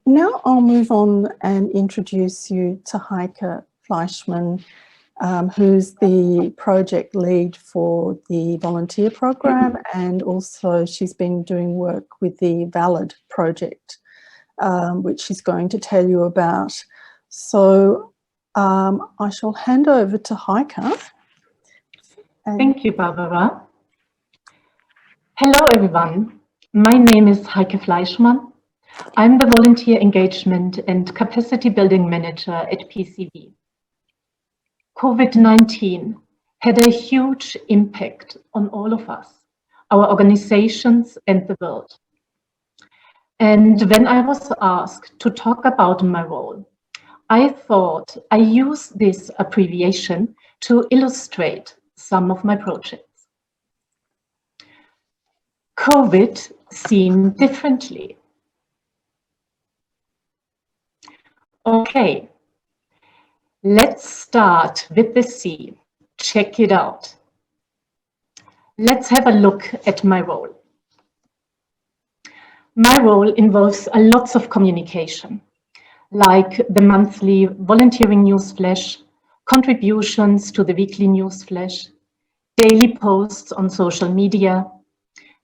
Now I'll move on and introduce you to Heike Fleischmann, who's the project lead for the volunteer program, and also she's been doing work with the Valid project, which she's going to tell you about. So I shall hand over to Heike. Thank you, Barbara. Hello, everyone. My name is Heike Fleischmann. I'm the Volunteer Engagement and Capacity Building Manager at PCV. COVID-19 had a huge impact on all of us, our organizations and the world. And when I was asked to talk about my role, I thought I use this abbreviation to illustrate some of my projects. COVID seen differently. Okay, let's start with the C. Check it out. Let's have a look at my role. My role involves a lots of communication, like the monthly volunteering newsflash, contributions to the weekly newsflash, daily posts on social media,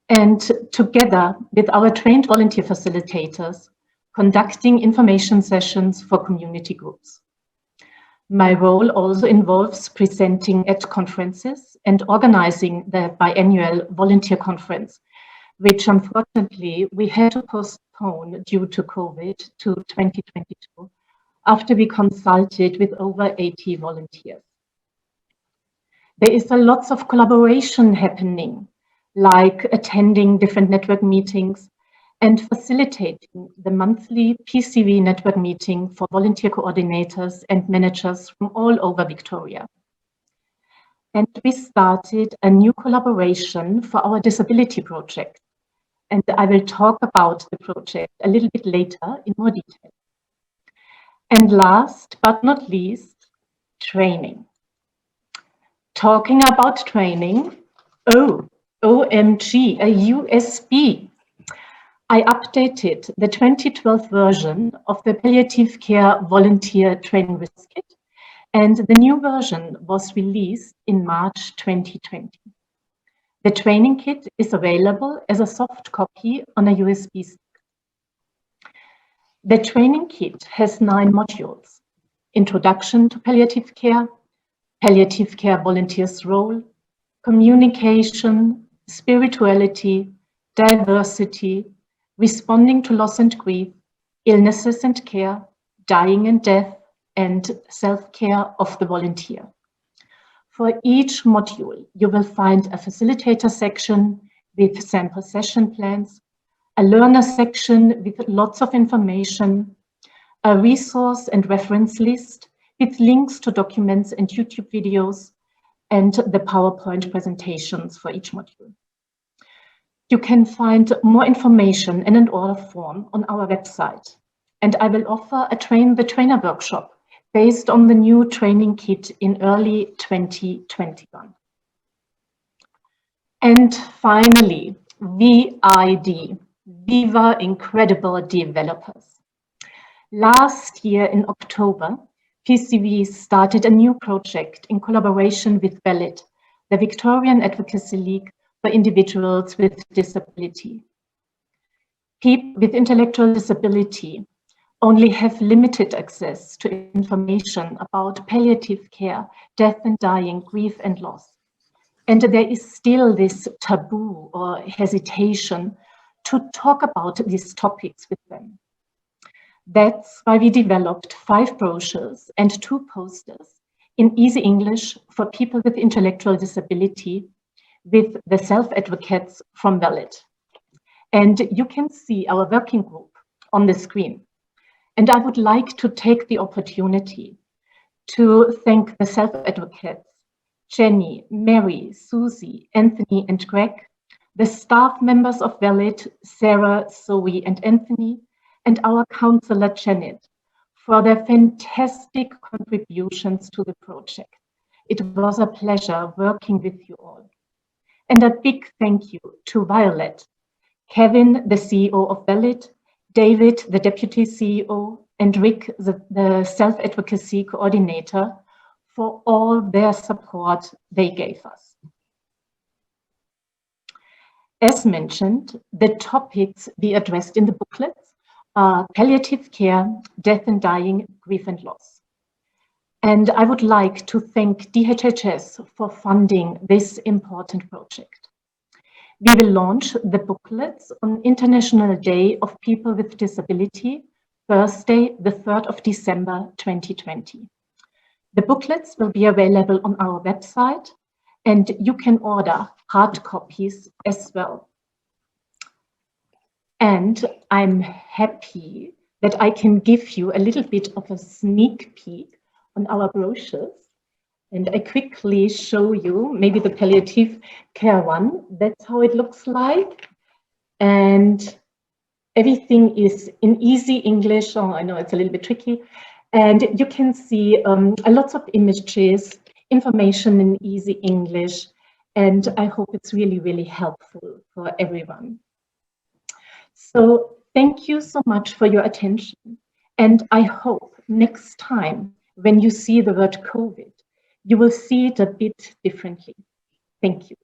and together with our trained volunteer facilitators, conducting information sessions for community groups. My role also involves presenting at conferences and organizing the biannual volunteer conference, which unfortunately we had to postpone due to COVID to 2022, after we consulted with over 80 volunteers. There is a lot of collaboration happening, like attending different network meetings and facilitating the monthly PCV network meeting for volunteer coordinators and managers from all over Victoria. And we started a new collaboration for our disability project. And I will talk about the project a little bit later in more detail. And last but not least, training. Talking about training, OMG, a USB. I updated the 2012 version of the Palliative Care Volunteer Training Risk Kit, and the new version was released in March 2020. The training kit is available as a soft copy on a USB stick. The training kit has 9 modules: Introduction to Palliative Care, Palliative Care Volunteers' Role, Communication, Spirituality, Diversity, Responding to Loss and Grief, Illnesses and Care, Dying and Death, and Self-Care of the Volunteer. For each module, you will find a facilitator section with sample session plans, a learner section with lots of information, a resource and reference list with links to documents and YouTube videos, and the PowerPoint presentations for each module. You can find more information in an order form on our website, and I will offer a Train the Trainer workshop based on the new training kit in early 2021. And finally, VID, Viva Incredible Developers. Last year in October, PCV started a new project in collaboration with Valid, the Victorian Advocacy League for individuals with disability. People with intellectual disability only have limited access to information about palliative care, death and dying, grief and loss. And there is still this taboo or hesitation to talk about these topics with them. That's why we developed 5 brochures and 2 posters in easy English for people with intellectual disability with the self-advocates from Valid. And you can see our working group on the screen. And I would like to take the opportunity to thank the self-advocates, Jenny, Mary, Susie, Anthony, and Greg, the staff members of Valid, Sarah, Zoe, and Anthony, and our counselor, Janet, for their fantastic contributions to the project. It was a pleasure working with you all. And a big thank you to Violet, Kevin, the CEO of Valid, David, the Deputy CEO, and Rick, the Self-Advocacy Coordinator, for all their support they gave us. As mentioned, the topics we addressed in the booklets are palliative care, death and dying, grief and loss. And I would like to thank DHHS for funding this important project. We will launch the booklets on International Day of People with Disability, Thursday, the 3rd of December, 2020. The booklets will be available on our website, and you can order hard copies as well. And I'm happy that I can give you a little bit of a sneak peek on our brochures. And I quickly show you maybe the palliative care one. That's how it looks like. And everything is in easy English. Oh, I know it's a little bit tricky. And you can see lots of images, information in easy English. And I hope it's really, really helpful for everyone. So thank you so much for your attention. And I hope next time when you see the word COVID, you will see it a bit differently. Thank you.